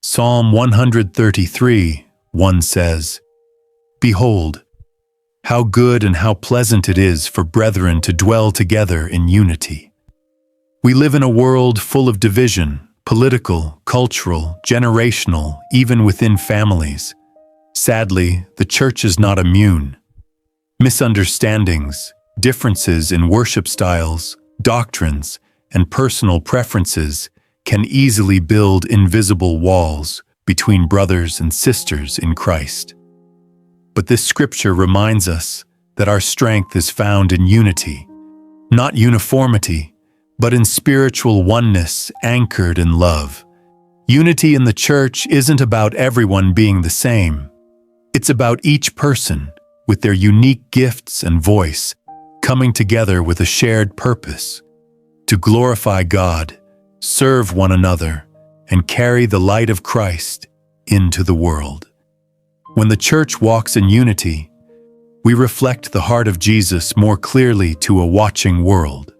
Psalm 133:1 says, "Behold, how good and how pleasant it is for brethren to dwell together in unity." We live in a world full of division, political, cultural, generational, even within families. Sadly, the church is not immune. Misunderstandings, differences in worship styles, doctrines, and personal preferences can easily build invisible walls between brothers and sisters in Christ. But this scripture reminds us that our strength is found in unity, not uniformity, but in spiritual oneness anchored in love. Unity in the church isn't about everyone being the same. It's about each person, with their unique gifts and voice, coming together with a shared purpose: to glorify God, serve one another, and carry the light of Christ into the world. When the church walks in unity, we reflect the heart of Jesus more clearly to a watching world.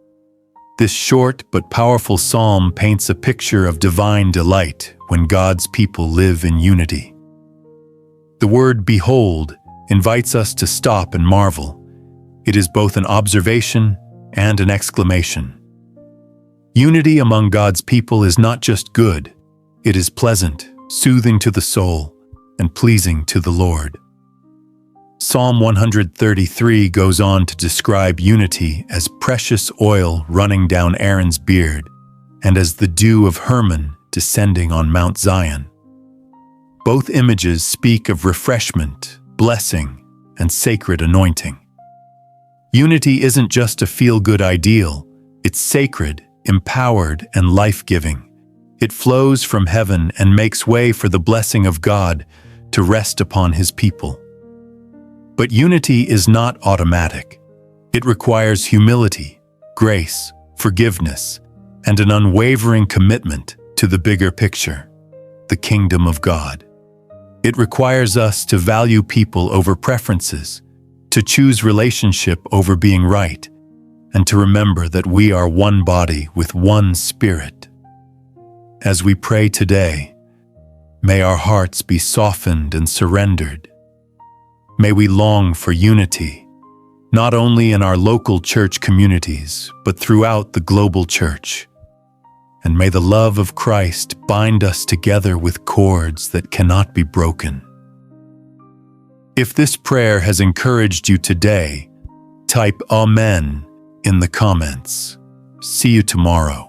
This short but powerful psalm paints a picture of divine delight when God's people live in unity. The word "behold" invites us to stop and marvel. It is both an observation and an exclamation. Unity among God's people is not just good, it is pleasant, soothing to the soul, and pleasing to the Lord. Psalm 133 goes on to describe unity as precious oil running down Aaron's beard and as the dew of Hermon descending on Mount Zion. Both images speak of refreshment, blessing, and sacred anointing. Unity isn't just a feel-good ideal, it's sacred, empowered, and life-giving. It flows from heaven and makes way for the blessing of God to rest upon His people. But unity is not automatic. It requires humility, grace, forgiveness, and an unwavering commitment to the bigger picture, the kingdom of God. It requires us to value people over preferences, to choose relationship over being right, and to remember that we are one body with one spirit. As we pray today, may our hearts be softened and surrendered. May we long for unity, not only in our local church communities, but throughout the global church. And may the love of Christ bind us together with cords that cannot be broken. If this prayer has encouraged you today, type Amen in the comments. See you tomorrow.